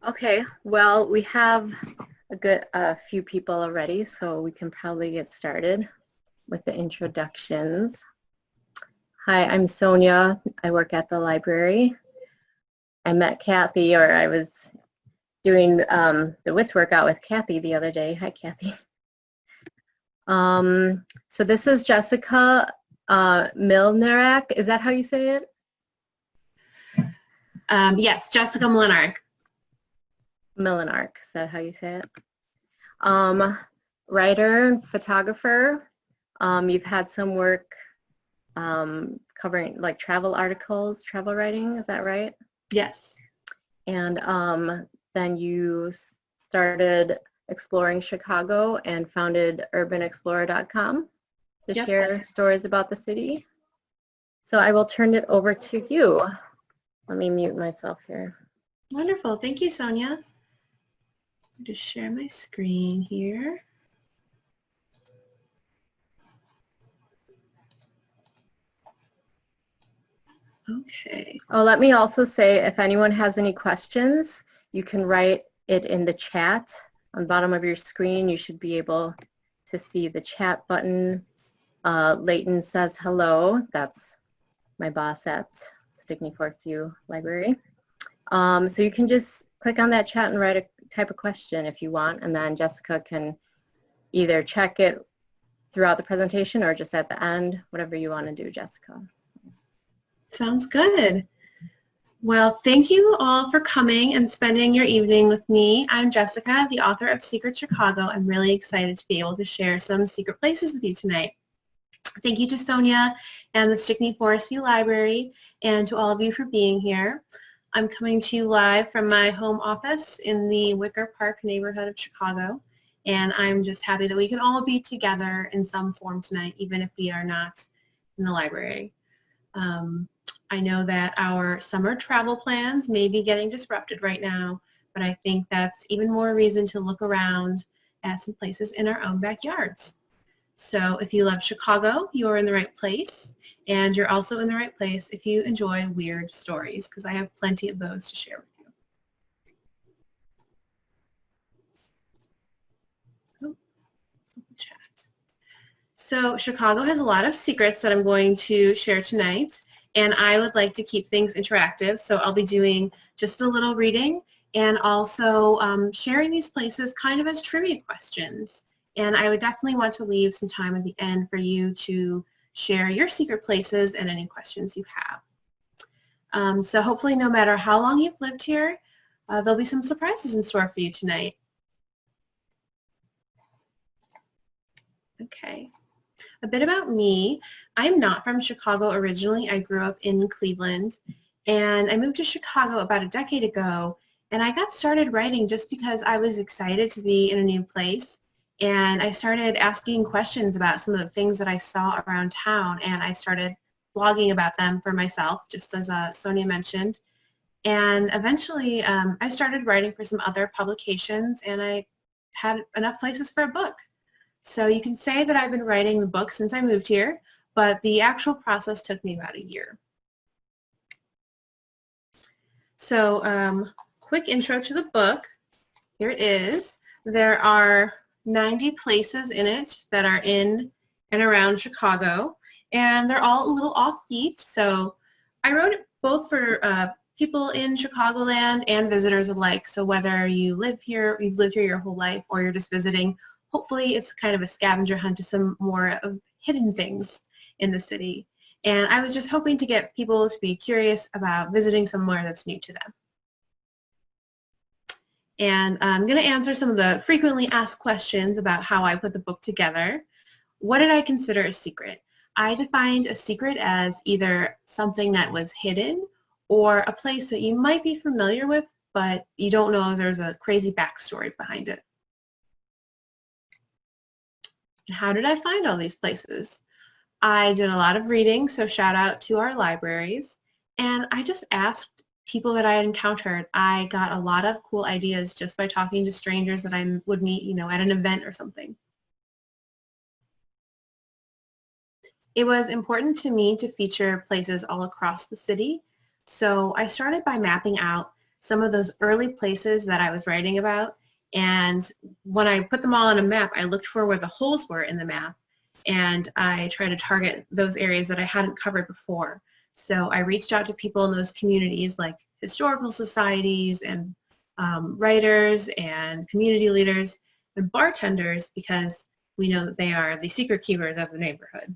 Okay, well, we have a few people already, so we can probably get started with the introductions. Hi, I'm Sonia. I work at the library. I met Kathy, or I was doing the WITS workout with Kathy the other day. Hi, Kathy. So this is Jessica Mlinaric. Is that how you say it? Yes, Jessica Mlinaric. Mlinaric, is that how you say it? Writer, photographer. You've had some work covering like travel articles, travel writing, is that right? Yes. And then you started exploring Chicago and founded urbanexplorer.com to share stories about the city. So I will turn it over to you. Let me mute myself here. Wonderful. Thank you, Sonia. I'll just share my screen here. Okay. Oh, let me also say, if anyone has any questions, you can write it in the chat. On the bottom of your screen, you should be able to see the chat button. Leighton says hello. That's my boss at Stickney-Forest Library. So you can just click on that chat and type a question if you want, and then Jessica can either check it throughout the presentation or just at the end, whatever you want to do, Jessica. Sounds good. Well, thank you all for coming and spending your evening with me. I'm Jessica, the author of Secret Chicago. I'm really excited to be able to share some secret places with you tonight. Thank you to Sonia and the Stickney-Forest Library and to all of you for being here. I'm coming to you live from my home office in the Wicker Park neighborhood of Chicago, and I'm just happy that we can all be together in some form tonight, even if we are not in the library. I know that our summer travel plans may be getting disrupted right now, but I think that's even more reason to look around at some places in our own backyards. So if you love Chicago, you're in the right place, and you're also in the right place if you enjoy weird stories, because I have plenty of those to share with you. Chat. So Chicago has a lot of secrets that I'm going to share tonight, and I would like to keep things interactive, so I'll be doing just a little reading and also sharing these places kind of as trivia questions. And I would definitely want to leave some time at the end for you to share your secret places and any questions you have. So hopefully no matter how long you've lived here, there'll be some surprises in store for you tonight. Okay. A bit about me. I'm not from Chicago originally. I grew up in Cleveland, and I moved to Chicago about a decade ago, and I got started writing just because I was excited to be in a new place, and I started asking questions about some of the things that I saw around town, and I started blogging about them for myself, just as Sonia mentioned, and eventually I started writing for some other publications, and I had enough places for a book. So you can say that I've been writing the book since I moved here, but the actual process took me about a year. So quick intro to the book. Here it is. There are 90 places in it that are in and around Chicago, and they're all a little offbeat. So I wrote it both for people in Chicagoland and visitors alike. So whether you live here, you've lived here your whole life, or you're just visiting, hopefully it's kind of a scavenger hunt to some more of hidden things in the city. And I was just hoping to get people to be curious about visiting somewhere that's new to them. And I'm going to answer some of the frequently asked questions about how I put the book together. What did I consider a secret? I defined a secret as either something that was hidden or a place that you might be familiar with, but you don't know if there's a crazy backstory behind it. How did I find all these places? I did a lot of reading, so shout out to our libraries, and I just asked people that I had encountered. I got a lot of cool ideas just by talking to strangers that I would meet, at an event or something. It was important to me to feature places all across the city, so I started by mapping out some of those early places that I was writing about. And when I put them all on a map, I looked for where the holes were in the map, and I tried to target those areas that I hadn't covered before. So I reached out to people in those communities, like historical societies and writers and community leaders and bartenders, because we know that they are the secret keepers of the neighborhood.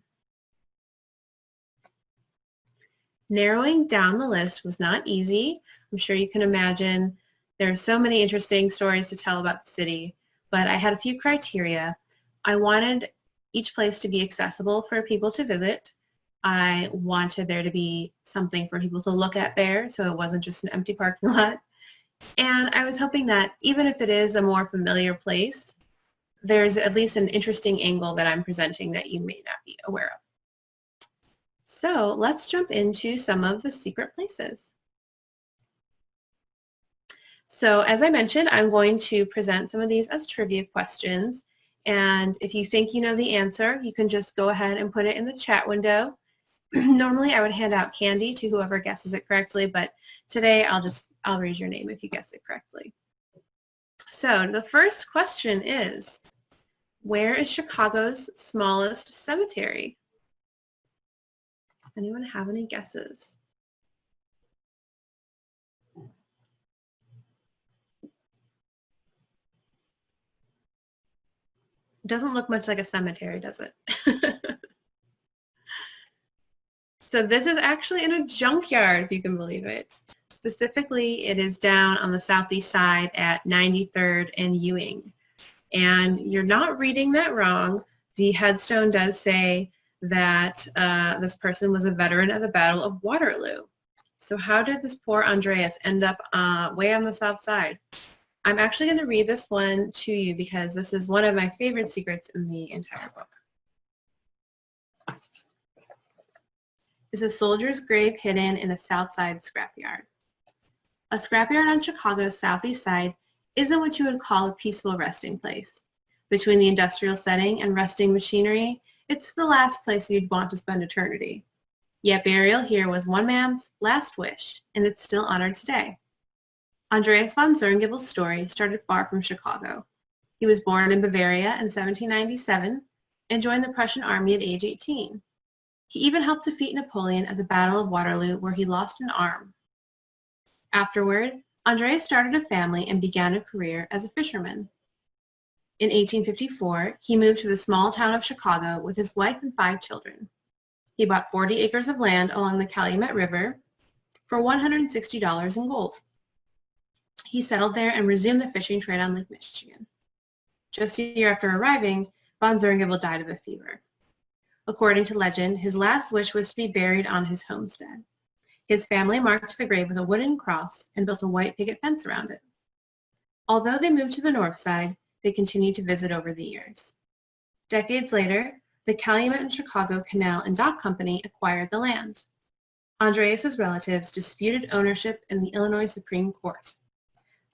Narrowing down the list was not easy. I'm sure you can imagine there's so many interesting stories to tell about the city, but I had a few criteria. I wanted each place to be accessible for people to visit. I wanted there to be something for people to look at there, so it wasn't just an empty parking lot. And I was hoping that even if it is a more familiar place, there's at least an interesting angle that I'm presenting that you may not be aware of. So let's jump into some of the secret places. So as I mentioned, I'm going to present some of these as trivia questions. And if you think you know the answer, you can just go ahead and put it in the chat window. Normally I would hand out candy to whoever guesses it correctly, but today I'll read your name if you guess it correctly. So the first question is, where is Chicago's smallest cemetery? Anyone have any guesses? It doesn't look much like a cemetery, does it? So this is actually in a junkyard, if you can believe it. Specifically, it is down on the southeast side at 93rd and Ewing. And you're not reading that wrong. The headstone does say that this person was a veteran of the Battle of Waterloo. So how did this poor Andreas end up way on the south side? I'm actually going to read this one to you because this is one of my favorite secrets in the entire book. Is a soldier's grave hidden in a south side scrapyard. A scrapyard on Chicago's southeast side isn't what you would call a peaceful resting place. Between the industrial setting and rusting machinery, it's the last place you'd want to spend eternity. Yet burial here was one man's last wish, and it's still honored today. Andreas von Zerngibbel's story started far from Chicago. He was born in Bavaria in 1797 and joined the Prussian army at age 18. He even helped defeat Napoleon at the Battle of Waterloo, where he lost an arm. Afterward, Andreas started a family and began a career as a fisherman. In 1854, he moved to the small town of Chicago with his wife and 5 children. He bought 40 acres of land along the Calumet River for $160 in gold. He settled there and resumed the fishing trade on Lake Michigan. Just a year after arriving, von Zerngibbel died of a fever. According to legend, his last wish was to be buried on his homestead. His family marked the grave with a wooden cross and built a white picket fence around it. Although they moved to the north side, they continued to visit over the years. Decades later, the Calumet and Chicago Canal and Dock Company acquired the land. Andreas's relatives disputed ownership in the Illinois Supreme Court.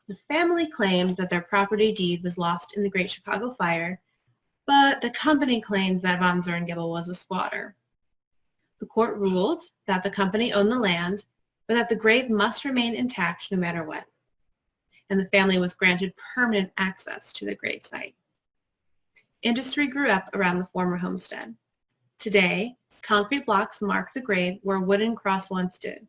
The family claimed that their property deed was lost in the Great Chicago Fire, but the company claimed that von Zerngibbel was a squatter. The court ruled that the company owned the land, but that the grave must remain intact no matter what. And the family was granted permanent access to the gravesite. Industry grew up around the former homestead. Today, concrete blocks mark the grave where a wooden cross once did.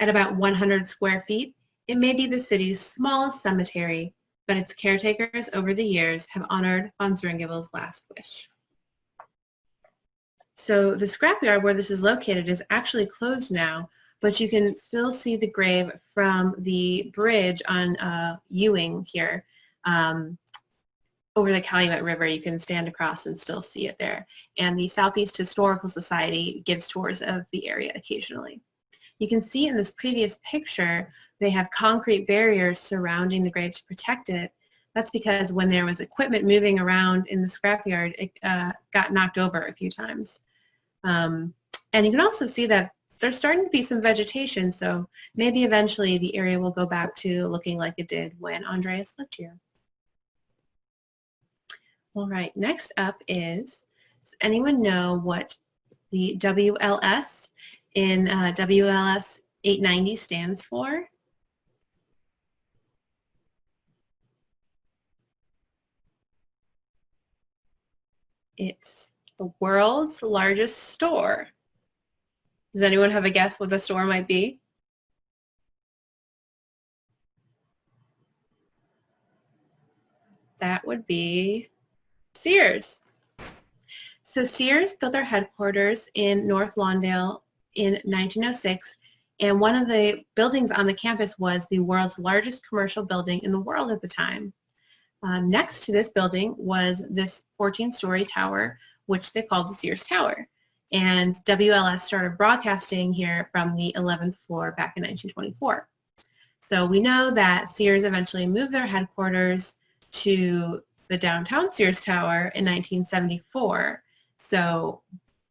At about 100 square feet, it may be the city's smallest cemetery, but its caretakers over the years have honored von Zerngibbel's last wish. So the scrapyard where this is located is actually closed now, but you can still see the grave from the bridge on Ewing here. Over the Calumet River, you can stand across and still see it there. And the Southeast Historical Society gives tours of the area occasionally. You can see in this previous picture, they have concrete barriers surrounding the grave to protect it. That's because when there was equipment moving around in the scrapyard, it got knocked over a few times. And you can also see that there's starting to be some vegetation, so maybe eventually the area will go back to looking like it did when Andreas lived here. All right, next up is, does anyone know what the WLS in WLS 890 stands for? It's the world's largest store. Does anyone have a guess what the store might be? That would be Sears. So Sears built their headquarters in North Lawndale in 1906, and one of the buildings on the campus was the world's largest commercial building in the world at the time. Next to this building was this 14-story tower, which they called the Sears Tower. And WLS started broadcasting here from the 11th floor back in 1924. So we know that Sears eventually moved their headquarters to the downtown Sears Tower in 1974. So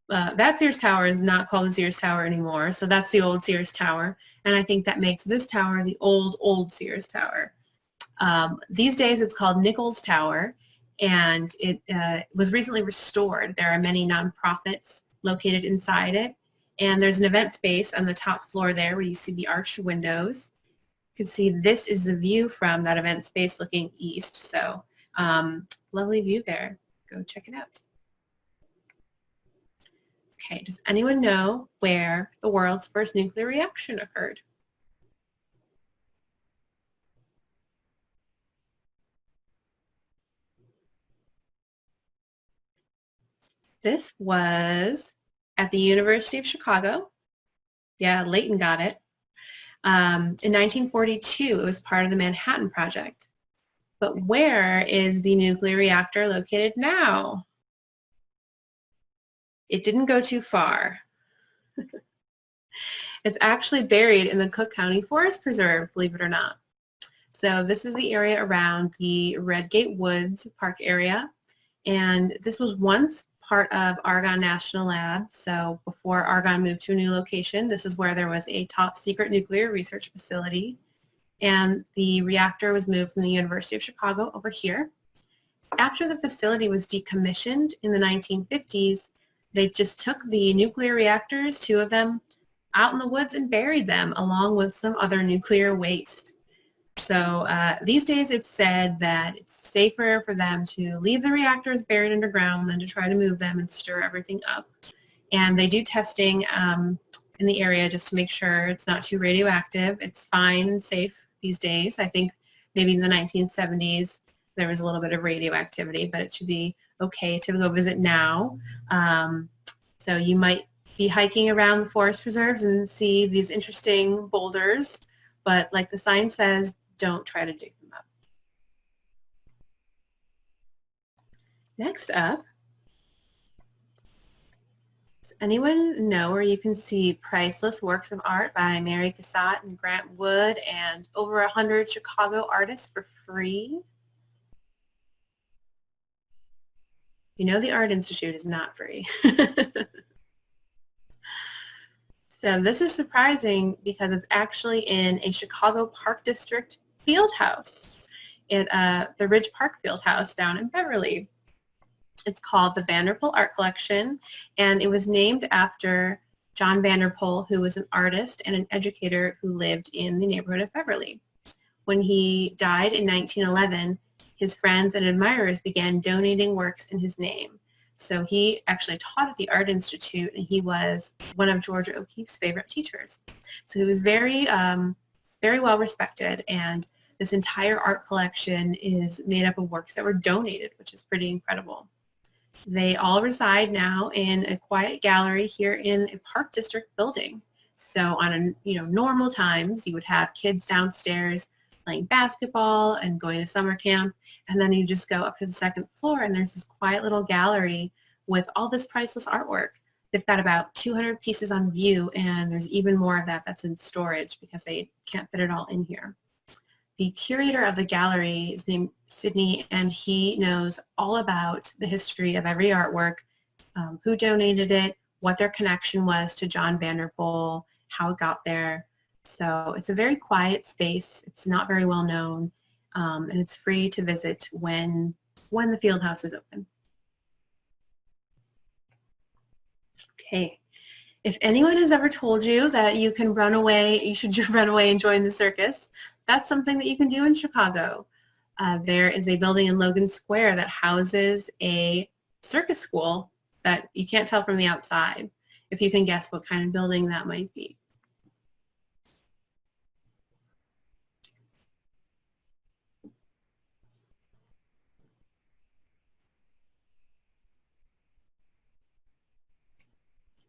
that Sears Tower is not called the Sears Tower anymore. So that's the old Sears Tower. And I think that makes this tower the old Sears Tower. These days it's called Nichols Tower, and it was recently restored. There are many nonprofits located inside it, and there's an event space on the top floor there where you see the arched windows. You can see this is the view from that event space looking east, so lovely view there. Go check it out. Okay, does anyone know where the world's first nuclear reaction occurred? This was at the University of Chicago. Yeah, Leighton got it. In 1942, it was part of the Manhattan Project. But where is the nuclear reactor located now? It didn't go too far. It's actually buried in the Cook County Forest Preserve, believe it or not. So this is the area around the Redgate Woods Park area. And this was once part of Argonne National Lab. So before Argonne moved to a new location, this is where there was a top secret nuclear research facility. And the reactor was moved from the University of Chicago over here. After the facility was decommissioned in the 1950s, they just took the nuclear reactors, 2 of them, out in the woods and buried them along with some other nuclear waste. So these days it's said that it's safer for them to leave the reactors buried underground than to try to move them and stir everything up. And they do testing in the area just to make sure it's not too radioactive. It's fine and safe these days. I think maybe in the 1970s there was a little bit of radioactivity, but it should be okay to go visit now. So you might be hiking around the forest preserves and see these interesting boulders, but like the sign says, don't try to dig them up. Next up, does anyone know where you can see priceless works of art by Mary Cassatt and Grant Wood and over 100 Chicago artists for free? You know the Art Institute is not free. So this is surprising because it's actually in a Chicago Park District field house at the Ridge Park Field House down in Beverly. It's called the Venerable Art Collection, and it was named after John Vanderpool, who was an artist and an educator who lived in the neighborhood of Beverly. When he died in 1911, his friends and admirers began donating works in his name. So he actually taught at the Art Institute, and he was one of Georgia O'Keeffe's favorite teachers. So he was very, very well respected, and this entire art collection is made up of works that were donated, which is pretty incredible. They all reside now in a quiet gallery here in a Park District building. So on normal times, you would have kids downstairs playing basketball and going to summer camp, and then you just go up to the second floor and there's this quiet little gallery with all this priceless artwork. They've got about 200 pieces on view, and there's even more of that that's in storage because they can't fit it all in here. The curator of the gallery is named Sydney, and he knows all about the history of every artwork, who donated it, what their connection was to John Vanderpool, how it got there. So it's a very quiet space. It's not very well known, and it's free to visit when the field house is open. Okay. If anyone has ever told you that you can run away, you should run away and join the circus, that's something that you can do in Chicago. There is a building in Logan Square that houses a circus school that you can't tell from the outside, if you can guess what kind of building that might be.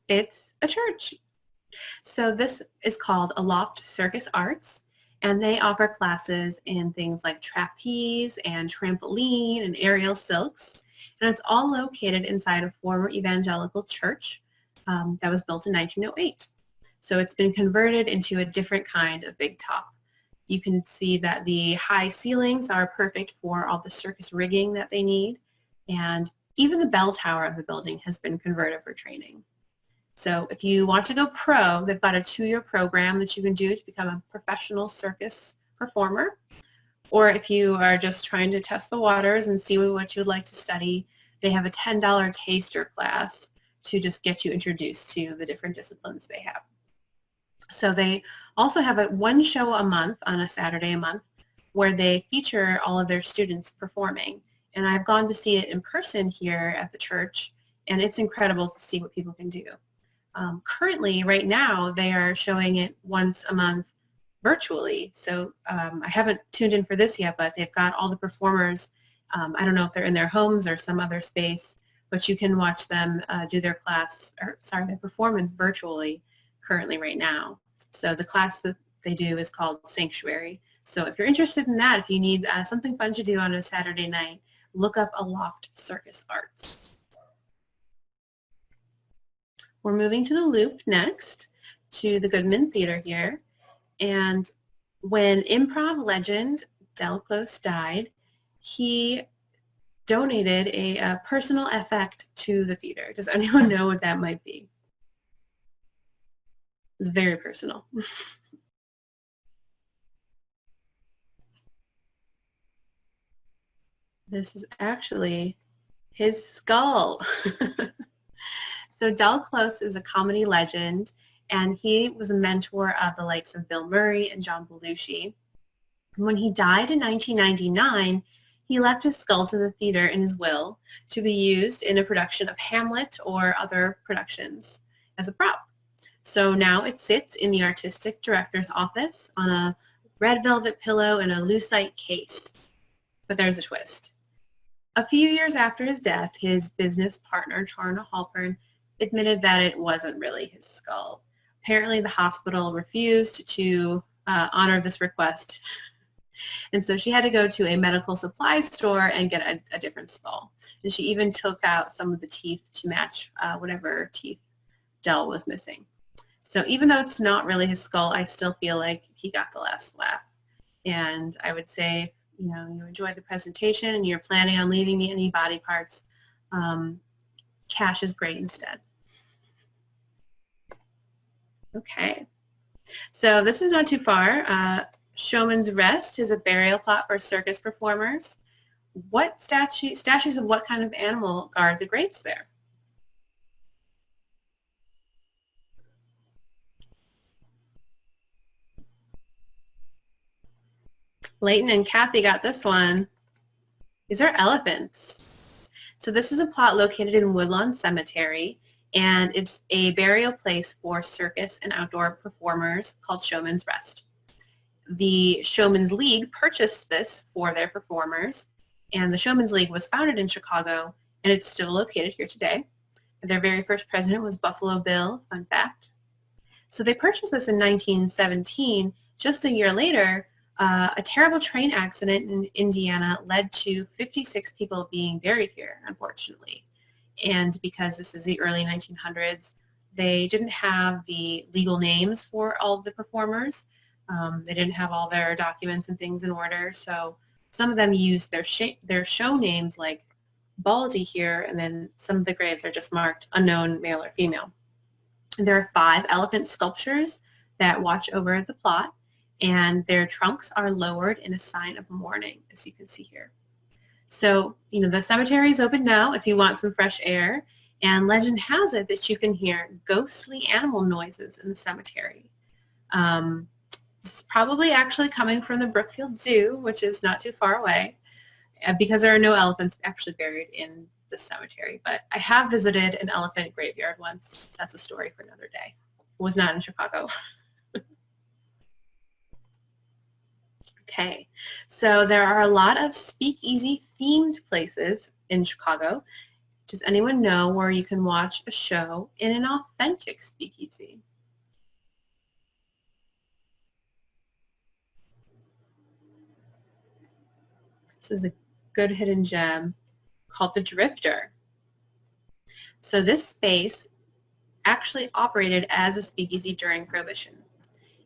It's a church. So this is called Aloft Circus Arts, and they offer classes in things like trapeze and trampoline and aerial silks, and it's all located inside a former evangelical church that was built in 1908. So it's been converted into a different kind of big top. You can see that the high ceilings are perfect for all the circus rigging that they need, and even the bell tower of the building has been converted for training. So if you want to go pro, they've got a 2-year program that you can do to become a professional circus performer. Or if you are just trying to test the waters and see what you would like to study, they have a $10 taster class to just get you introduced to the different disciplines they have. So they also have one show a month on a Saturday a month where they feature all of their students performing. And I've gone to see it in person here at the church, and it's incredible to see what people can do. Currently, right now, they are showing it once a month virtually. So I haven't tuned in for this yet, but they've got all the performers. I don't know if they're in their homes or some other space, but you can watch them do their their performance virtually currently right now. So the class that they do is called Sanctuary. So if you're interested in that, if you need something fun to do on a Saturday night, look up Aloft Circus Arts. We're moving to the Loop next, to the Goodman Theater here. And when improv legend Del Close died, he donated a personal effect to the theater. Does anyone know what that might be? It's very personal. This is actually his skull. So Del Close is a comedy legend, and he was a mentor of the likes of Bill Murray and John Belushi. When he died in 1999, he left his skull to the theater in his will to be used in a production of Hamlet or other productions as a prop. So now it sits in the artistic director's office on a red velvet pillow in a lucite case. But there's a twist. A few years after his death, his business partner, Charna Halpern, admitted that it wasn't really his skull. Apparently the hospital refused to honor this request. And so she had to go to a medical supply store and get a different skull. And she even took out some of the teeth to match whatever teeth Del was missing. So even though it's not really his skull, I still feel like he got the last laugh. And I would say, you enjoyed the presentation and you're planning on leaving me any body parts, cash is great instead. Okay, so this is not too far. Showmans Rest is a burial plot for circus performers. What statues of what kind of animal guard the graves there? Leighton and Kathy got this one. These are elephants. So this is a plot located in Woodlawn Cemetery, and it's a burial place for circus and outdoor performers called Showmans Rest. The Showmans League purchased this for their performers, and the Showmans League was founded in Chicago, and it's still located here today. Their very first president was Buffalo Bill, fun fact. So they purchased this in 1917. Just a year later, a terrible train accident in Indiana led to 56 people being buried here, unfortunately. And because this is the early 1900s, they didn't have the legal names for all of the performers. They didn't have all their documents and things in order, so some of them used their show names like Baldy here, and then some of the graves are just marked unknown male or female. And there are 5 elephant sculptures that watch over the plot, and their trunks are lowered in a sign of mourning, as you can see here. So, the cemetery is open now if you want some fresh air, and legend has it that you can hear ghostly animal noises in the cemetery. This is probably actually coming from the Brookfield Zoo, which is not too far away, because there are no elephants actually buried in this cemetery, but I have visited an elephant graveyard once. That's a story for another day. It was not in Chicago. Okay, so there are a lot of speakeasy themed places in Chicago. Does anyone know where you can watch a show in an authentic speakeasy? This is a good hidden gem called the Drifter. So this space actually operated as a speakeasy during Prohibition.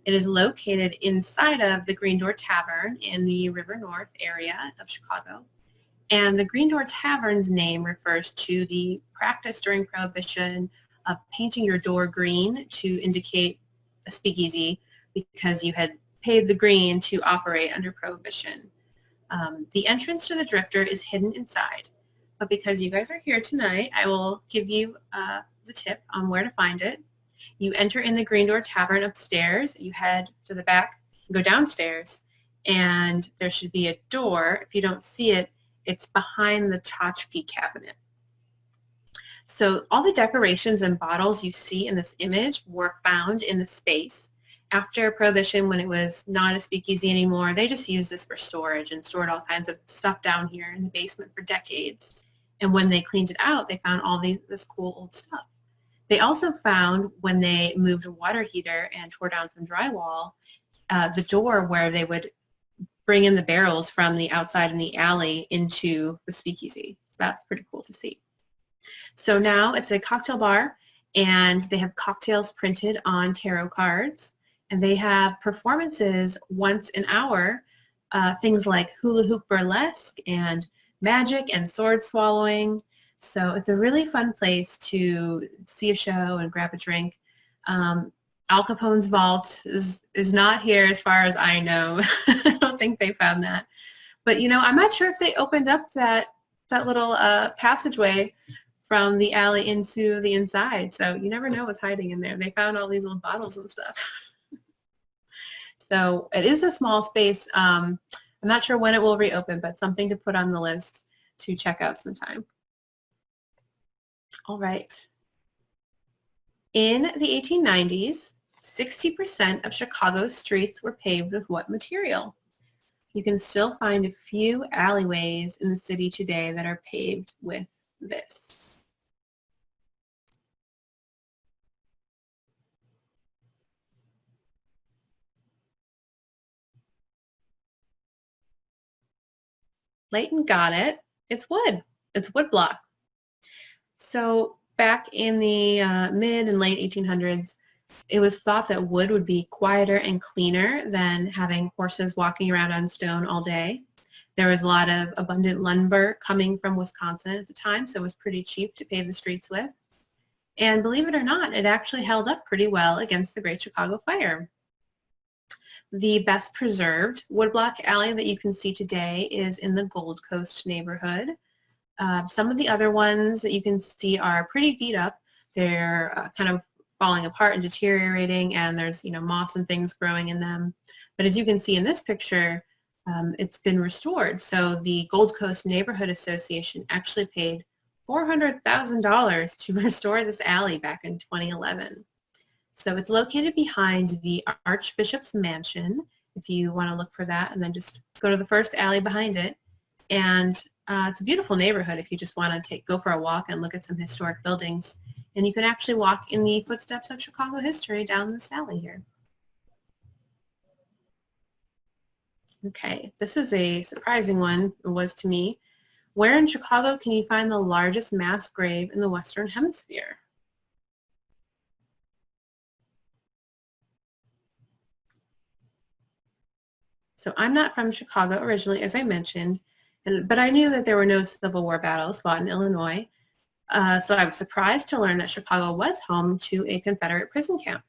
It is located inside of the Green Door Tavern in the River North area of Chicago. And the Green Door Tavern's name refers to the practice during Prohibition of painting your door green to indicate a speakeasy because you had paid the green to operate under Prohibition. The entrance to the Drifter is hidden inside, but because you guys are here tonight, I will give you the tip on where to find it. You enter in the Green Door Tavern upstairs, you head to the back, go downstairs, and there should be a door. If you don't see it, it's behind the tchotchke cabinet. So all the decorations and bottles you see in this image were found in the space. After Prohibition, when it was not a speakeasy anymore, they just used this for storage and stored all kinds of stuff down here in the basement for decades. And when they cleaned it out, they found all this cool old stuff. They also found, when they moved a water heater and tore down some drywall, the door where they would bring in the barrels from the outside in the alley into the speakeasy. That's pretty cool to see. So now it's a cocktail bar, and they have cocktails printed on tarot cards, and they have performances once an hour, things like hula hoop burlesque and magic and sword swallowing. So it's a really fun place to see a show and grab a drink. Al Capone's vault is not here as far as I know. I don't think they found that. But, you know, I'm not sure if they opened up that little passageway from the alley into the inside. So you never know what's hiding in there. They found all these old bottles and stuff. So it is a small space. I'm not sure when it will reopen, but something to put on the list to check out sometime. All right. In the 1890s, 60% of Chicago's streets were paved with what material? You can still find a few alleyways in the city today that are paved with this. Layton got it. It's wood. It's wood block. So back in the mid and late 1800s, it was thought that wood would be quieter and cleaner than having horses walking around on stone all day. There was a lot of abundant lumber coming from Wisconsin at the time, so it was pretty cheap to pave the streets with. And believe it or not, it actually held up pretty well against the Great Chicago Fire. The best preserved woodblock alley that you can see today is in the Gold Coast neighborhood. Some of the other ones that you can see are pretty beat up. They're kind of falling apart and deteriorating, and there's, you know, moss and things growing in them. But as you can see in this picture, it's been restored. So the Gold Coast Neighborhood Association actually paid $400,000 to restore this alley back in 2011. So it's located behind the Archbishop's Mansion, if you want to look for that, and then just go to the first alley behind it. And it's a beautiful neighborhood if you just want to go for a walk and look at some historic buildings. And you can actually walk in the footsteps of Chicago history down this alley here. Okay, this is a surprising one, it was to me. Where in Chicago can you find the largest mass grave in the Western Hemisphere? So I'm not from Chicago originally, as I mentioned, but I knew that there were no Civil War battles fought in Illinois. So I was surprised to learn that Chicago was home to a Confederate prison camp.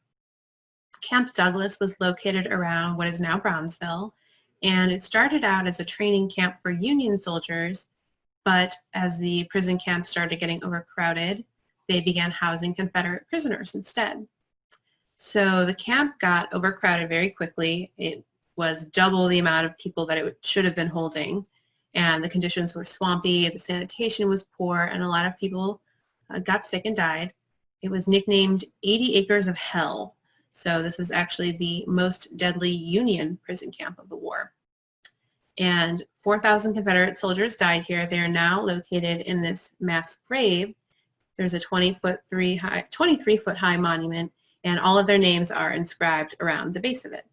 Camp Douglas was located around what is now Brownsville, and it started out as a training camp for Union soldiers, but as the prison camp started getting overcrowded, they began housing Confederate prisoners instead. So the camp got overcrowded very quickly. It was double the amount of people that it should have been holding, and the conditions were swampy, the sanitation was poor, and a lot of people got sick and died. It was nicknamed 80 Acres of Hell. So this was actually the most deadly Union prison camp of the war. And 4,000 Confederate soldiers died here. They are now located in this mass grave. There's a 23 foot high monument, and all of their names are inscribed around the base of it.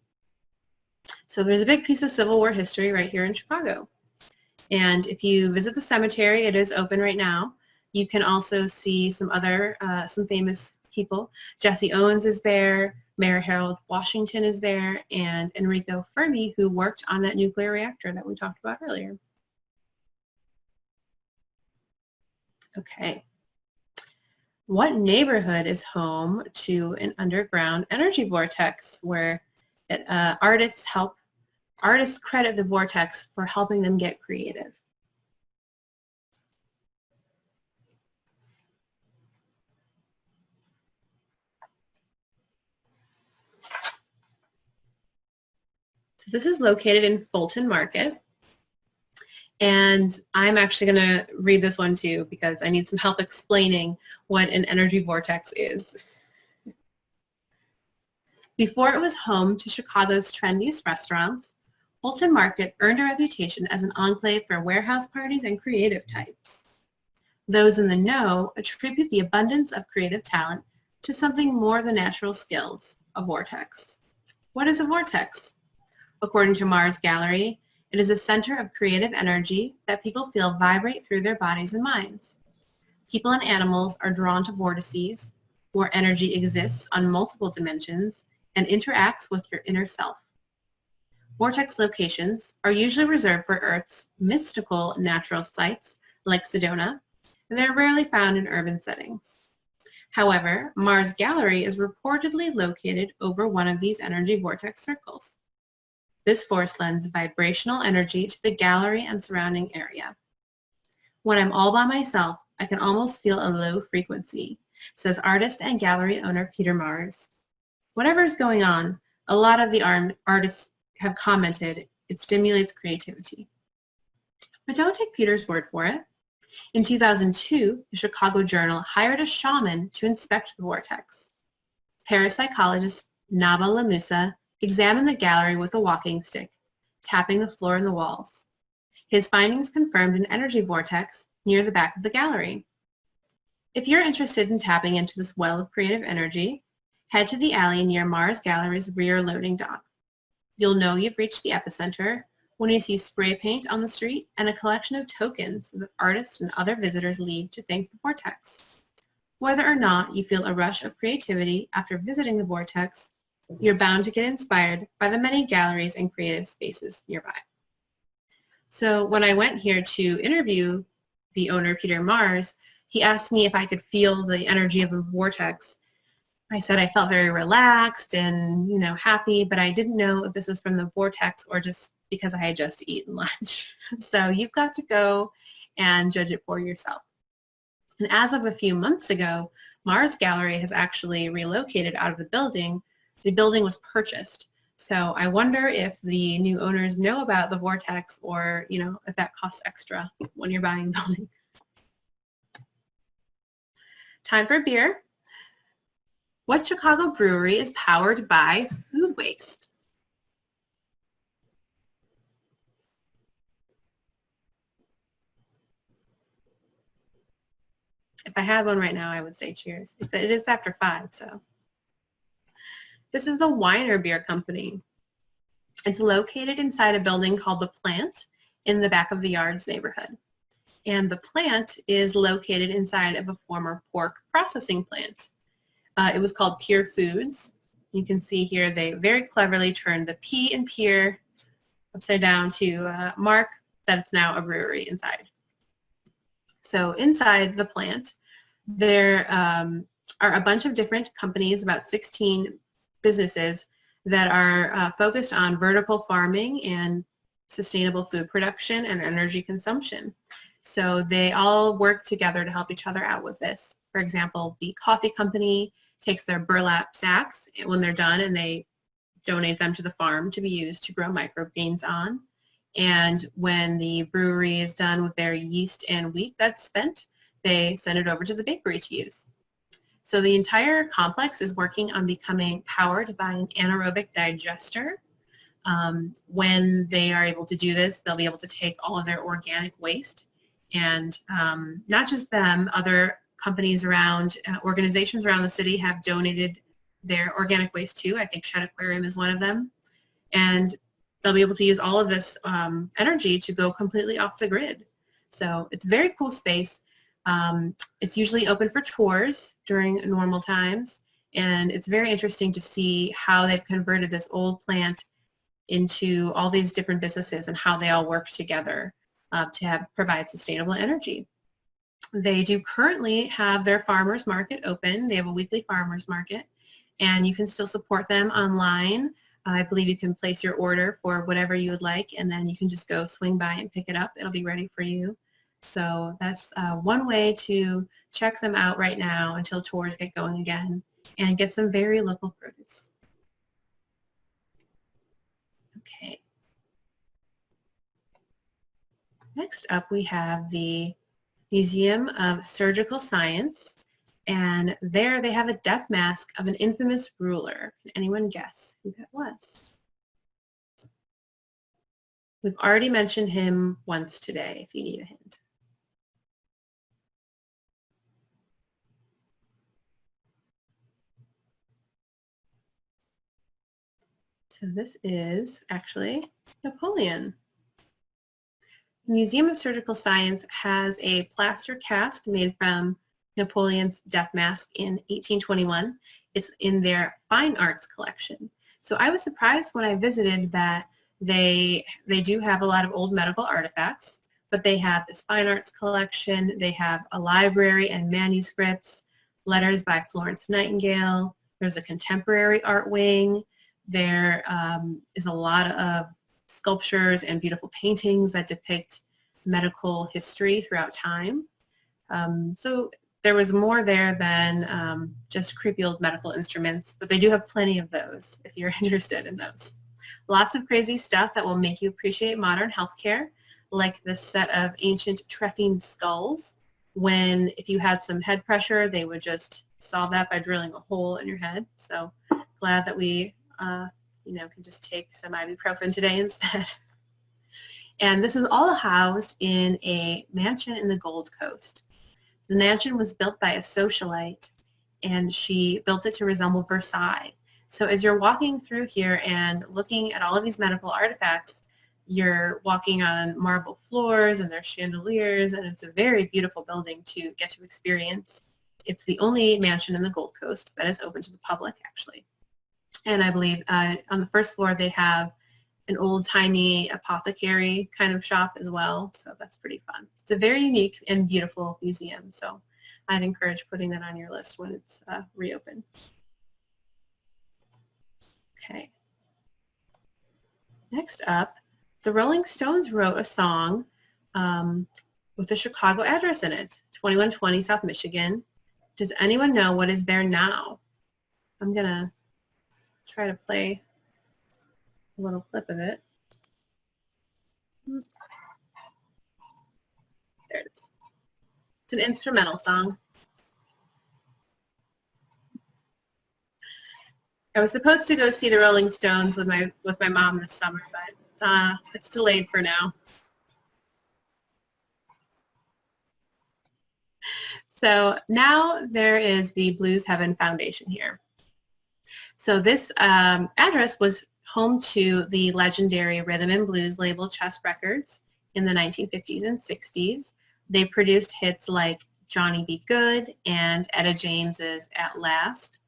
So there's a big piece of Civil War history right here in Chicago. And if you visit the cemetery, it is open right now. You can also see some famous people. Jesse Owens is there, Mayor Harold Washington is there, and Enrico Fermi, who worked on that nuclear reactor that we talked about earlier. Okay. What neighborhood is home to an underground energy vortex where artists credit the vortex for helping them get creative? So this is located in Fulton Market. And I'm actually going to read this one too because I need some help explaining what an energy vortex is. Before it was home to Chicago's trendiest restaurants, Fulton Market earned a reputation as an enclave for warehouse parties and creative types. Those in the know attribute the abundance of creative talent to something more than natural skills, a vortex. What is a vortex? According to Mars Gallery, it is a center of creative energy that people feel vibrate through their bodies and minds. People and animals are drawn to vortices, where energy exists on multiple dimensions and interacts with your inner self. Vortex locations are usually reserved for Earth's mystical natural sites, like Sedona, and they're rarely found in urban settings. However, Mars Gallery is reportedly located over one of these energy vortex circles. This force lends vibrational energy to the gallery and surrounding area. When I'm all by myself, I can almost feel a low frequency, says artist and gallery owner Peter Mars. Whatever is going on, a lot of the artists have commented it stimulates creativity. But don't take Peter's word for it. In 2002, the Chicago Journal hired a shaman to inspect the vortex. Parapsychologist Naba Lamusa examined the gallery with a walking stick, tapping the floor and the walls. His findings confirmed an energy vortex near the back of the gallery. If you're interested in tapping into this well of creative energy, head to the alley near Mars Gallery's rear loading dock. You'll know you've reached the epicenter when you see spray paint on the street and a collection of tokens that artists and other visitors leave to thank the vortex. Whether or not you feel a rush of creativity after visiting the vortex, you're bound to get inspired by the many galleries and creative spaces nearby. So when I went here to interview the owner, Peter Mars, he asked me if I could feel the energy of a vortex. I said I felt very relaxed and, happy, but I didn't know if this was from the vortex or just because I had just eaten lunch. So you've got to go and judge it for yourself. And as of a few months ago, Mars Gallery has actually relocated out of the building. The building was purchased. So I wonder if the new owners know about the vortex or, if that costs extra when you're buying a building. Time for beer. What Chicago brewery is powered by food waste? If I had one right now, I would say cheers. It is after 5, so. This is the Whiner Beer Company. It's located inside a building called The Plant in the back of the Yards neighborhood. And The Plant is located inside of a former pork processing plant. It was called Pure Foods. You can see here they very cleverly turned the P in Pure upside down to mark that it's now a brewery inside. So inside The Plant, there are a bunch of different companies, about 16 businesses that are focused on vertical farming and sustainable food production and energy consumption. So they all work together to help each other out with this. For example, the coffee company takes their burlap sacks when they're done and they donate them to the farm to be used to grow microgreens on. And when the brewery is done with their yeast and wheat that's spent, they send it over to the bakery to use. So the entire complex is working on becoming powered by an anaerobic digester. When they are able to do this, they'll be able to take all of their organic waste, and not just them, other companies around, organizations around the city have donated their organic waste too. I think Shed Aquarium is one of them. And they'll be able to use all of this energy to go completely off the grid. So it's a very cool space. It's usually open for tours during normal times, and it's very interesting to see how they've converted this old plant into all these different businesses and how they all work together to provide sustainable energy. They do currently have their farmers market open. They have a weekly farmers market, and you can still support them online. I believe you can place your order for whatever you would like, and then you can just go swing by and pick it up. It'll be ready for you. So that's one way to check them out right now until tours get going again, and get some very local produce. Okay. Next up, we have the Museum of Surgical Science, and there they have a death mask of an infamous ruler. Can anyone guess who that was? We've already mentioned him once today, if you need a hint. So this is actually Napoleon. The Museum of Surgical Science has a plaster cast made from Napoleon's death mask in 1821. It's in their fine arts collection. So I was surprised when I visited that they do have a lot of old medical artifacts, but they have this fine arts collection. They have a library and manuscripts, letters by Florence Nightingale. There's a contemporary art wing. There is a lot of sculptures and beautiful paintings that depict medical history throughout time. So there was more there than just creepy old medical instruments, but they do have plenty of those if you're interested in those. Lots of crazy stuff that will make you appreciate modern healthcare, like this set of ancient trephine skulls. When, if you had some head pressure, they would just solve that by drilling a hole in your head. So glad that we can just take some ibuprofen today instead. And this is all housed in a mansion in the Gold Coast. The mansion was built by a socialite, and she built it to resemble Versailles. So as you're walking through here and looking at all of these medical artifacts, you're walking on marble floors and there's chandeliers, and it's a very beautiful building to get to experience. It's the only mansion in the Gold Coast that is open to the public, actually. And I believe on the first floor they have an old-timey apothecary kind of shop as well, so that's pretty fun. It's a very unique and beautiful museum, so I'd encourage putting that on your list when it's reopened. Okay. Next up, the Rolling Stones wrote a song with a Chicago address in it, 2120 South Michigan. Does anyone know what is there now? I'm going to try to play a little clip of it. There it is. It's an instrumental song. I was supposed to go see the Rolling Stones with my mom this summer, but it's delayed for now. So now there is the Blues Heaven Foundation here. So this address was home to the legendary rhythm and blues label Chess Records in the 1950s and 60s. They produced hits like Johnny Be Good and Etta James's At Last.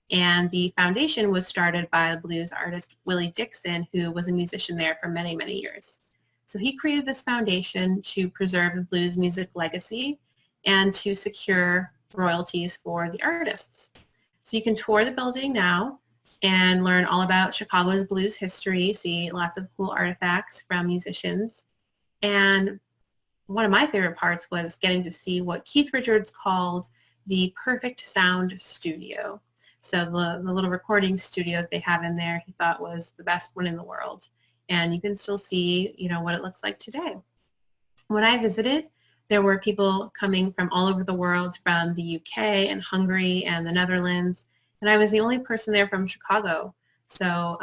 And the foundation was started by the blues artist Willie Dixon, who was a musician there for many, many years. So he created this foundation to preserve the blues music legacy and to secure royalties for the artists. So you can tour the building now and learn all about Chicago's blues history, see lots of cool artifacts from musicians. And one of my favorite parts was getting to see what Keith Richards called the perfect sound studio. So the little recording studio that they have in there, he thought was the best one in the world. and you can still see, what it looks like today. When I visited, there were people coming from all over the world, from the UK and Hungary and the Netherlands, and I was the only person there from Chicago. So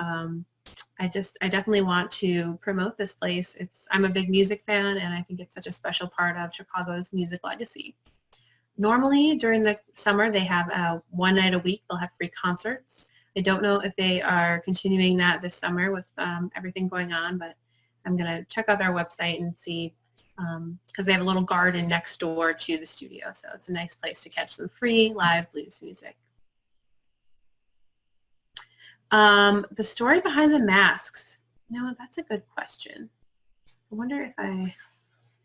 I definitely want to promote this place. I'm a big music fan, and I think it's such a special part of Chicago's music legacy. Normally, during the summer, they have one night a week. They'll have free concerts. I don't know if they are continuing that this summer with everything going on, but I'm going to check out their website and see, because they have a little garden next door to the studio, so it's a nice place to catch some free live blues music. The story behind the masks. That's a good question. I wonder if I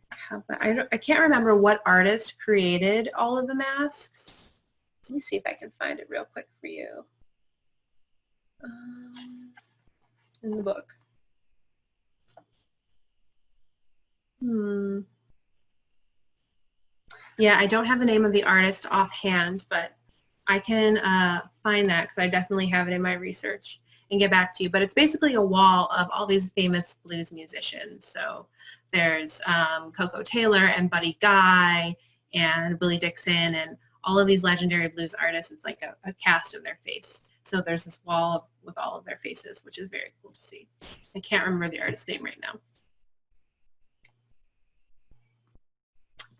have that. I can't remember what artist created all of the masks. Let me see if I can find it real quick for you. In the book. Yeah, I don't have the name of the artist offhand, but I can find that because I definitely have it in my research and get back to you. But it's basically a wall of all these famous blues musicians. So there's Coco Taylor and Buddy Guy and Willie Dixon and all of these legendary blues artists. It's like a cast of their face. So there's this wall with all of their faces, which is very cool to see. I can't remember the artist's name right now.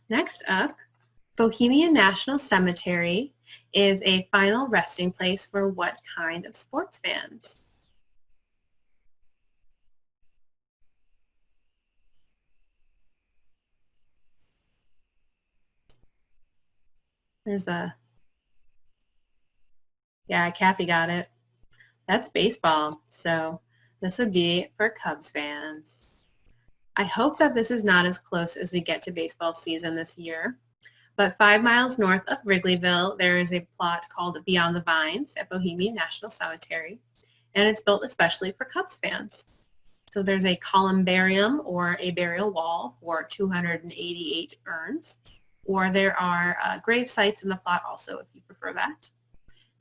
Next up, Bohemian National Cemetery is a final resting place for what kind of sports fans? Yeah, Kathy got it. That's baseball. So this would be for Cubs fans. I hope that this is not as close as we get to baseball season this year. But 5 miles north of Wrigleyville, there is a plot called Beyond the Vines at Bohemian National Cemetery, and it's built especially for Cubs fans. So there's a columbarium, or a burial wall, for 288 urns, or there are grave sites in the plot also if you prefer that.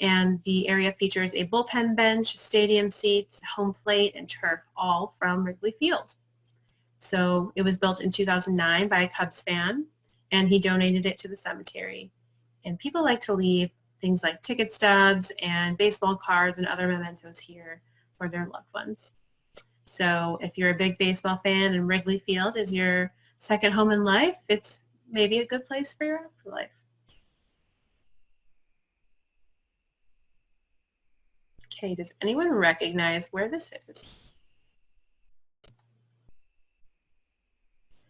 And the area features a bullpen bench, stadium seats, home plate, and turf, all from Wrigley Field. So it was built in 2009 by a Cubs fan, and he donated it to the cemetery. And people like to leave things like ticket stubs and baseball cards and other mementos here for their loved ones. So if you're a big baseball fan and Wrigley Field is your second home in life, it's maybe a good place for your afterlife. Okay, does anyone recognize where this is?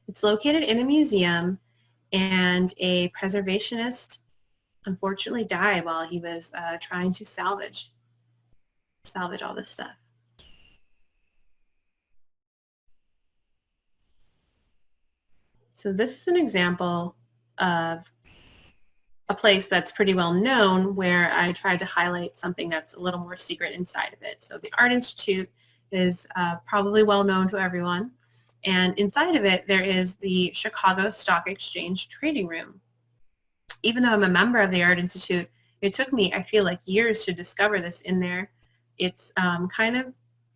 It's located in a museum, and a preservationist unfortunately died while he was trying to salvage all this stuff. So this is an example of a place that's pretty well known, where I tried to highlight something that's a little more secret inside of it. So the Art Institute is probably well known to everyone. And inside of it, there is the Chicago Stock Exchange trading room. Even though I'm a member of the Art Institute, it took me, I feel like, years to discover this in there. It's kind of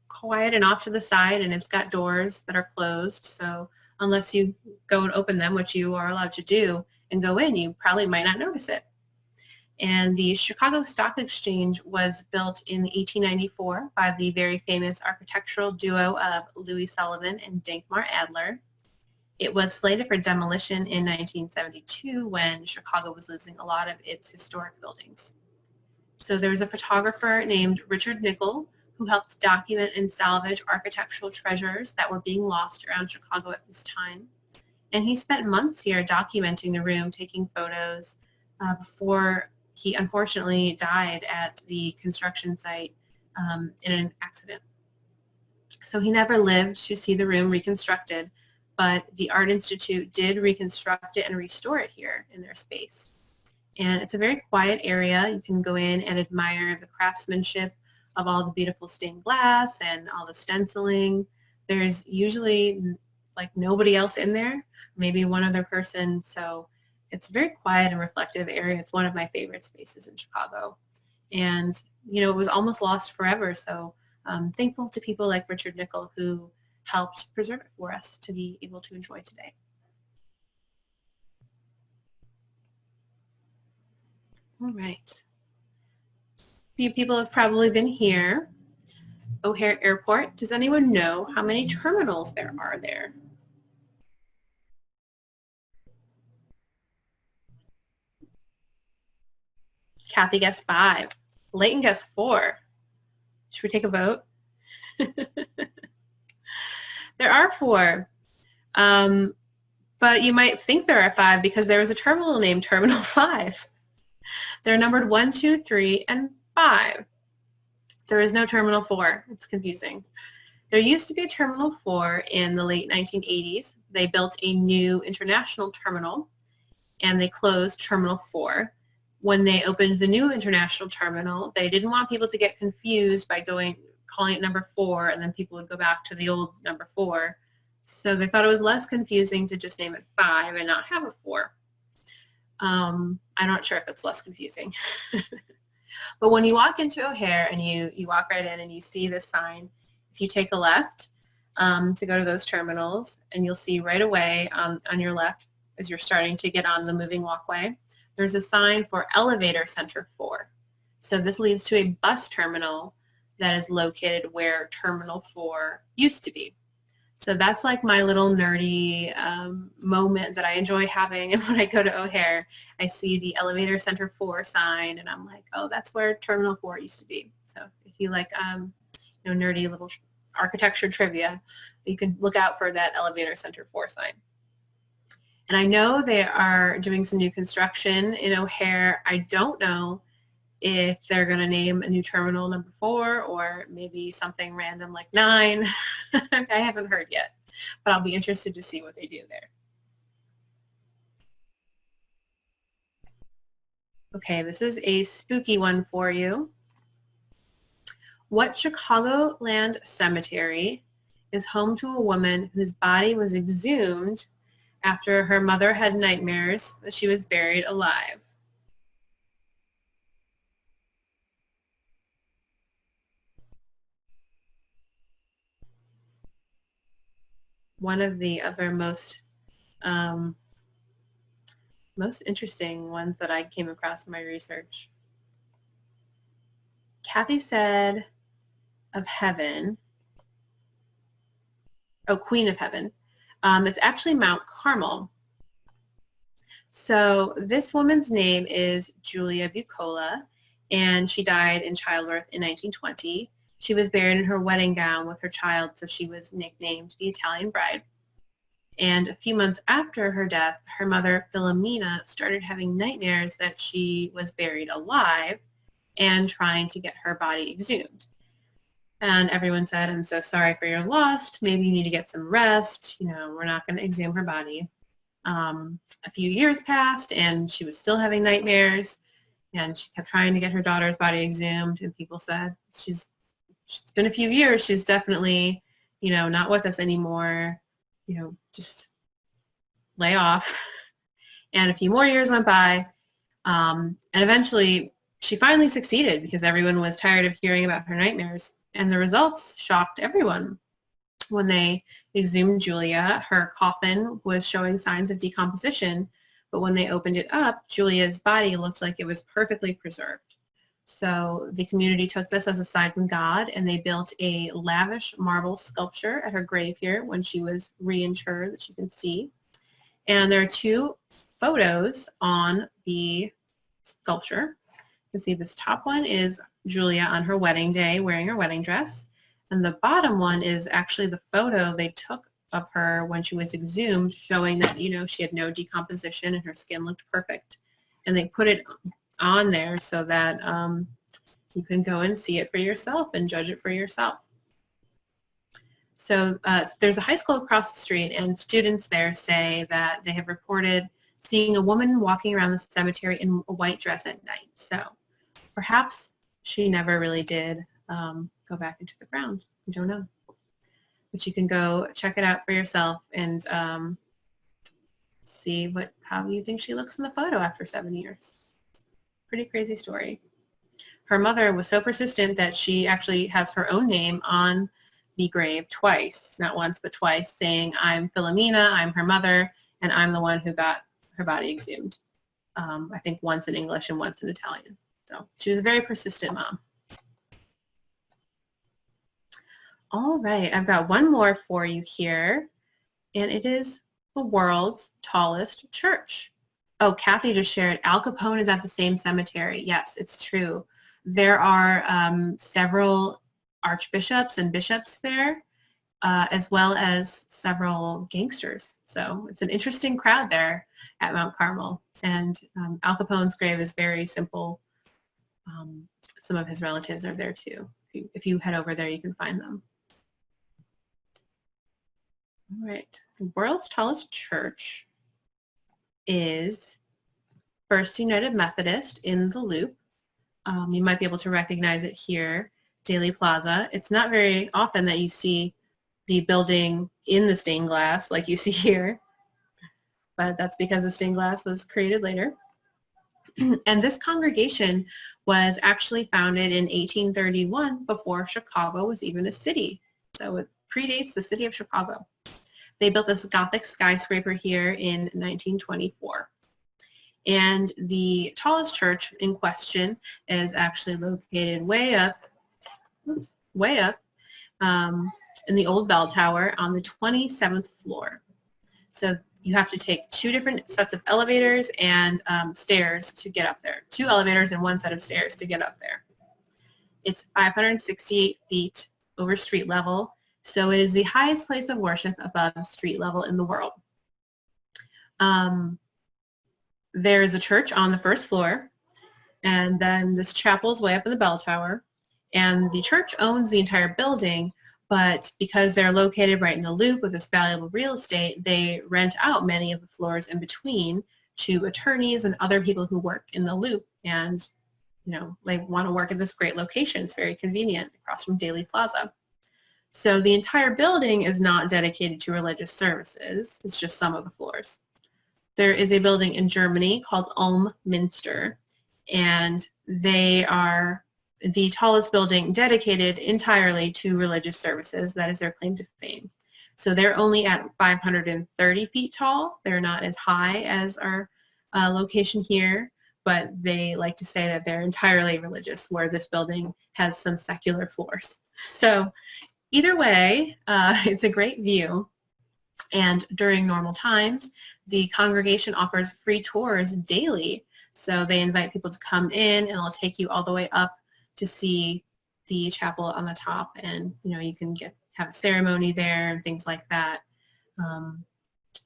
quiet and off to the side, and it's got doors that are closed. So unless you go and open them, which you are allowed to do, and go in, you probably might not notice it. And the Chicago Stock Exchange was built in 1894 by the very famous architectural duo of Louis Sullivan and Dankmar Adler. It was slated for demolition in 1972 when Chicago was losing a lot of its historic buildings. So there was a photographer named Richard Nickel who helped document and salvage architectural treasures that were being lost around Chicago at this time. And he spent months here documenting the room, taking photos before he unfortunately died at the construction site in an accident. So he never lived to see the room reconstructed, but the Art Institute did reconstruct it and restore it here in their space. And it's a very quiet area. You can go in and admire the craftsmanship of all the beautiful stained glass and all the stenciling. There's usually like nobody else in there, maybe one other person. So it's a very quiet and reflective area. It's one of my favorite spaces in Chicago. And, it was almost lost forever. So I'm thankful to people like Richard Nickel who helped preserve it for us to be able to enjoy today. All right. A few people have probably been here. OHare Airport. Does anyone know how many terminals there are there? Kathy guessed 5. Leighton guessed 4. Should we take a vote? There are 4. But you might think there are 5 because there was a terminal named Terminal 5. They're numbered 1, 2, 3, and 5. There is no Terminal 4. It's confusing. There used to be a Terminal 4 in the late 1980s. They built a new international terminal, and they closed Terminal 4. When they opened the new international terminal, they didn't want people to get confused by calling it number 4, and then people would go back to the old number 4. So they thought it was less confusing to just name it 5 and not have a 4. I'm not sure if it's less confusing. But when you walk into OHare and you walk right in and you see this sign, if you take a left to go to those terminals, and you'll see right away on your left as you're starting to get on the moving walkway, there's a sign for Elevator Center 4. So this leads to a bus terminal that is located where Terminal 4 used to be. So that's like my little nerdy moment that I enjoy having. And when I go to OHare, I see the Elevator Center 4 sign, and I'm like, oh, that's where Terminal 4 used to be. So if you like nerdy little architecture trivia, you can look out for that Elevator Center 4 sign. And I know they are doing some new construction in OHare. I don't know if they're going to name a new terminal number 4 or maybe something random like 9. I haven't heard yet, but I'll be interested to see what they do there. Okay, this is a spooky one for you. What Chicagoland cemetery is home to a woman whose body was exhumed after her mother had nightmares that she was buried alive? One of the other most interesting ones that I came across in my research. Kathy said of Heaven. Oh, Queen of Heaven. It's actually Mount Carmel. So this woman's name is Julia Bucola, and she died in childbirth in 1920. She was buried in her wedding gown with her child, so she was nicknamed the Italian Bride. And a few months after her death, her mother, Philomena, started having nightmares that she was buried alive and trying to get her body exhumed. And everyone said, I'm so sorry for your loss. Maybe you need to get some rest. We're not going to exhume her body. A few years passed, and she was still having nightmares, and she kept trying to get her daughter's body exhumed, and people said, it's been a few years. She's definitely, not with us anymore. Just lay off. And a few more years went by, and eventually she finally succeeded because everyone was tired of hearing about her nightmares. And the results shocked everyone. When they exhumed Julia, her coffin was showing signs of decomposition, but when they opened it up, Julia's body looked like it was perfectly preserved. So the community took this as a sign from God, and they built a lavish marble sculpture at her grave here when she was reinterred that you can see. And there are 2 photos on the sculpture. You can see this top one is Julia on her wedding day wearing her wedding dress. And the bottom one is actually the photo they took of her when she was exhumed, showing that, she had no decomposition and her skin looked perfect. And they put it on there so that you can go and see it for yourself and judge it for yourself. So there's a high school across the street, and students there say that they have reported seeing a woman walking around the cemetery in a white dress at night. So perhaps she never really did go back into the ground. I don't know. But you can go check it out for yourself and see how you think she looks in the photo after 7 years. Pretty crazy story. Her mother was so persistent that she actually has her own name on the grave twice, not once but twice, saying, I'm Philomena, I'm her mother, and I'm the one who got her body exhumed. I think once in English and once in Italian. So she was a very persistent mom. All right, I've got one more for you here, and it is the world's tallest church. Oh, Kathy just shared, Al Capone is at the same cemetery. Yes, it's true. There are several archbishops and bishops there, as well as several gangsters. So it's an interesting crowd there at Mount Carmel. And Al Capone's grave is very simple. Some of his relatives are there too. If you head over there, you can find them. All right, the world's tallest church is First United Methodist in the Loop. You might be able to recognize it here, Daly Plaza. It's not very often that you see the building in the stained glass like you see here, but that's because the stained glass was created later. And this congregation was actually founded in 1831 before Chicago was even a city. So it predates the city of Chicago. They built this Gothic skyscraper here in 1924. And the tallest church in question is actually located way up in the old bell tower on the 27th floor. So you have to take two different sets of elevators and stairs to get up there. 2 elevators and 1 set of stairs to get up there. It's 568 feet over street level, so it is the highest place of worship above street level in the world. There is a church on the first floor, and then this chapel is way up in the bell tower, and the church owns the entire building, but because they're located right in the loop with this valuable real estate, they rent out many of the floors in between to attorneys and other people who work in the loop, and they want to work at this great location. It's very convenient across from Daly Plaza. So the entire building is not dedicated to religious services. It's just some of the floors. There is a building in Germany called Minster, and they are the tallest building dedicated entirely to religious services. That is their claim to fame. So they're only at 530 feet tall. They're not as high as our location here, but they like to say that they're entirely religious, where this building has some secular floors. So either way, it's a great view. And during normal times, the congregation offers free tours daily. So they invite people to come in, and it'll take you all the way up to see the chapel on the top, and you can have a ceremony there and things like that.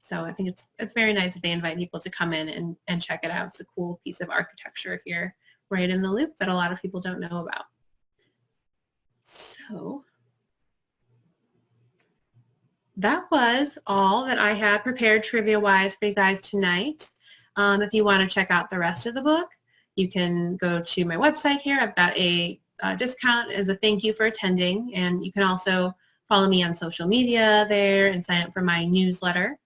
So I think it's very nice that they invite people to come in and check it out. It's a cool piece of architecture here right in the loop that a lot of people don't know about. So that was all that I had prepared trivia-wise for you guys tonight. If you want to check out the rest of the book, you can go to my website here. I've got a discount as a thank you for attending, and you can also follow me on social media there and sign up for my newsletter.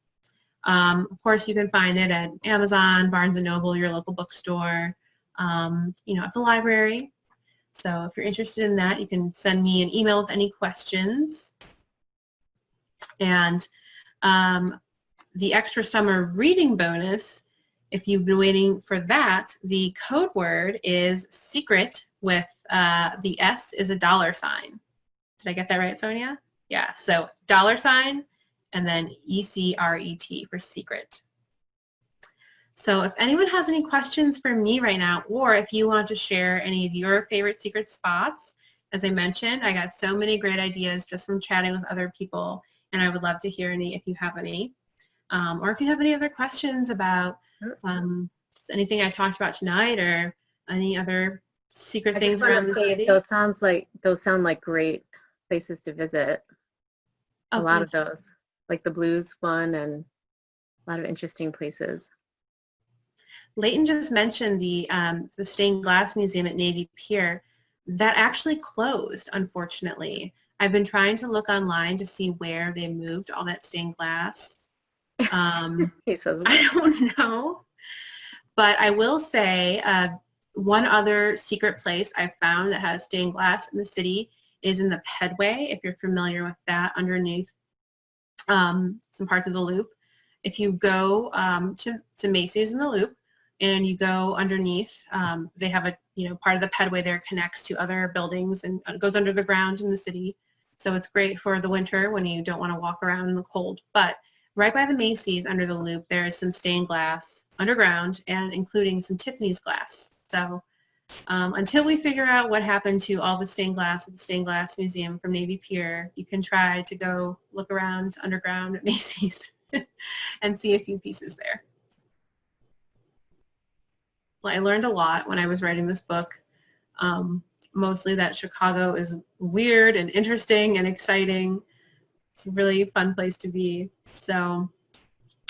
Of course, you can find it at Amazon, Barnes & Noble, your local bookstore, at the library. So if you're interested in that, you can send me an email with any questions. And the extra summer reading bonus, if you've been waiting for that, the code word is secret with the S is a $sign. Did I get that right, Sonia? Yeah, so $sign and then ECRET for secret. So if anyone has any questions for me right now, or if you want to share any of your favorite secret spots, as I mentioned, I got so many great ideas just from chatting with other people, and I would love to hear any if you have any. Or if you have any other questions about anything I talked about tonight, or any other secret things around the city. Those sound like great places to visit. A lot of those, like the blues one, and a lot of interesting places. Leighton just mentioned the stained glass museum at Navy Pier. That actually closed, unfortunately. I've been trying to look online to see where they moved all that stained glass. He says, I don't know. But I will say one other secret place I found that has stained glass in the city is in the pedway, if you're familiar with that, underneath some parts of the loop. If you go to Macy's in the loop and you go underneath, they have a part of the pedway there connects to other buildings and it goes under the ground in the city. So it's great for the winter when you don't want to walk around in the cold. But right by the Macy's under the loop, there is some stained glass underground and including some Tiffany's glass. So until we figure out what happened to all the stained glass at the Stained Glass Museum from Navy Pier, you can try to go look around underground at Macy's and see a few pieces there. Well, I learned a lot when I was writing this book. Mostly that Chicago is weird and interesting and exciting. It's a really fun place to be. So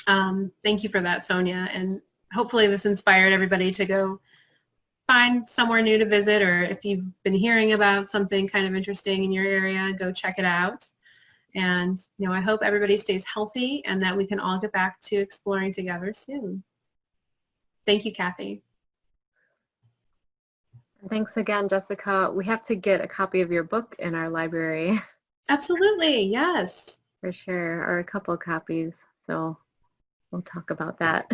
thank you for that, Sonia. And hopefully this inspired everybody to go find somewhere new to visit, or if you've been hearing about something kind of interesting in your area, go check it out. And I hope everybody stays healthy and that we can all get back to exploring together soon. Thank you, Kathy. Thanks again, Jessica. We have to get a copy of your book in our library. Absolutely, yes. For sure, or a couple copies. So we'll talk about that.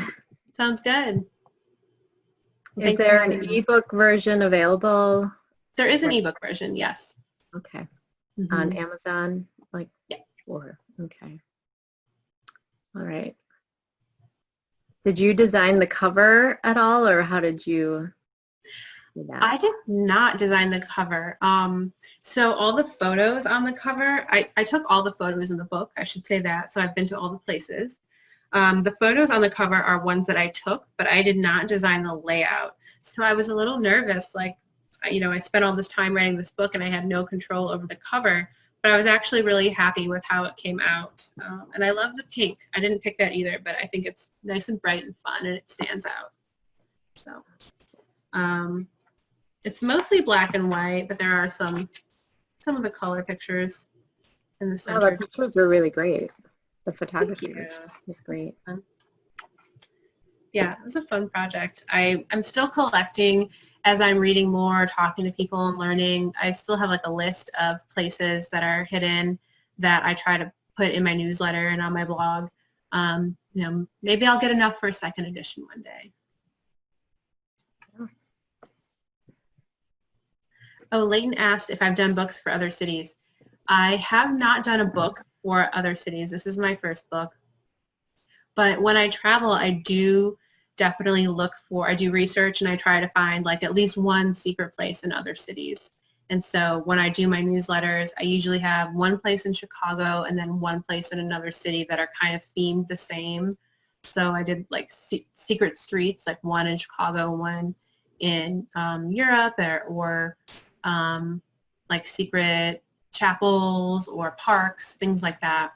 Sounds good. Is there an ebook version available? There is an ebook version, yes. Okay. On Amazon? Yeah. Or, okay. All right. Did you design the cover at all, or how did you do that? I did not design the cover. So all the photos on the cover, I took all the photos in the book, I should say that, so I've been to all the places. The photos on the cover are ones that I took, but I did not design the layout. So I was a little nervous, I spent all this time writing this book and I had no control over the cover, but I was actually really happy with how it came out. And I love the pink. I didn't pick that either, but I think it's nice and bright and fun and it stands out. So it's mostly black and white, but there are some of the color pictures in the center. Oh, the pictures were really great. The photography was great. Yeah, it was a fun project. I'm still collecting as I'm reading more, talking to people and learning. I still have a list of places that are hidden that I try to put in my newsletter and on my blog. Maybe I'll get enough for a second edition one day. Oh, Leighton asked if I've done books for other cities. I have not done a book for other cities. This is my first book. But when I travel, I do definitely I do research and I try to find at least one secret place in other cities. And so when I do my newsletters, I usually have one place in Chicago and then one place in another city that are kind of themed the same. So I did secret streets, one in Chicago, one in Europe, or secret chapels or parks, things like that,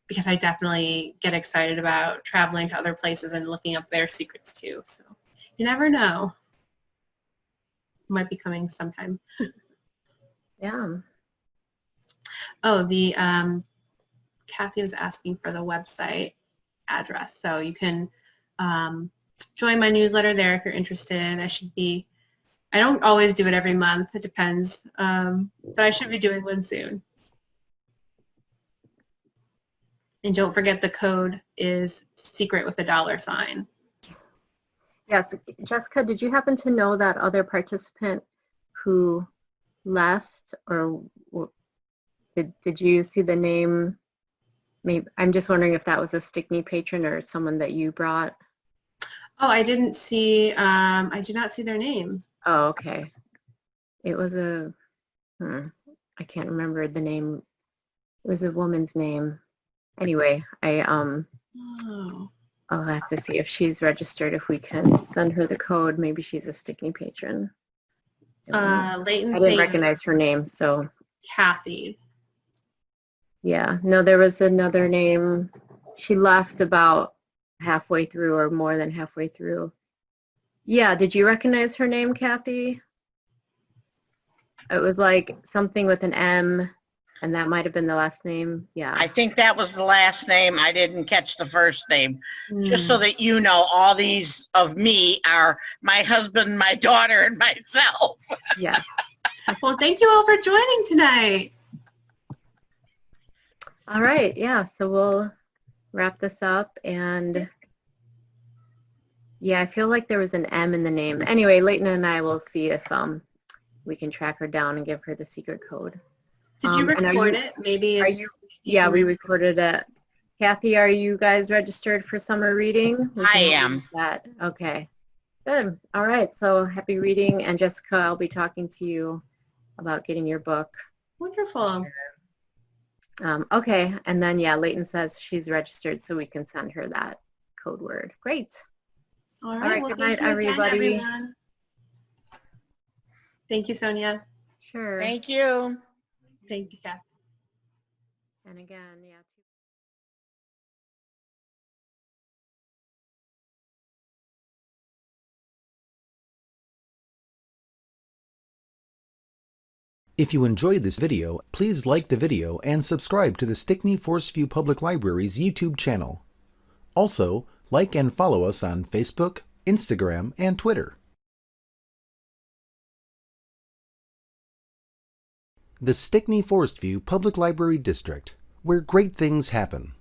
because I definitely get excited about traveling to other places and looking up their secrets too. So you never know. Might be coming sometime. Yeah. Oh, Kathy was asking for the website address. So you can join my newsletter there if you're interested. I don't always do it every month. It depends. But I should be doing one soon. And don't forget the code is secret with a $sign. Yes. Jessica, did you happen to know that other participant who left, or did you see the name? Maybe I'm just wondering if that was a Stickney patron or someone that you brought. Oh, I did not see their name. Oh, okay. It was I can't remember the name. It was a woman's name. Anyway, I'll have to see if she's registered, if we can send her the code. Maybe she's a Stickney patron. Leighton I didn't recognize her name, so. Kathy. Yeah, no, there was another name. She left about halfway through or more than halfway through. Yeah, did you recognize her name, Kathy? It was something with an M, and that might have been the last name. Yeah. I think that was the last name. I didn't catch the first name. Just so that you know, all these of me are my husband, my daughter, and myself. Yes. Well, thank you all for joining tonight. All right, yeah, so we'll wrap this up, and yeah, I feel like there was an M in the name. Anyway, Leighton and I will see if we can track her down and give her the secret code. Did you And record it? Maybe it's... Yeah, we recorded it. Kathy, are you guys registered for summer reading? I am. That. Okay, good. All right, so happy reading, and Jessica, I'll be talking to you about getting your book. Wonderful. Okay, and then yeah, Leighton says she's registered, so we can send her that code word. Great. All right, well, good thank night, you again, everybody. everyone. Thank you, Sonia. Sure. Thank you. Thank you, Kathy. And again, yeah. If you enjoyed this video, please like the video and subscribe to the Stickney-Forest View Public Library's YouTube channel. Also, like and follow us on Facebook, Instagram, and Twitter. The Stickney-Forest View Public Library District, where great things happen.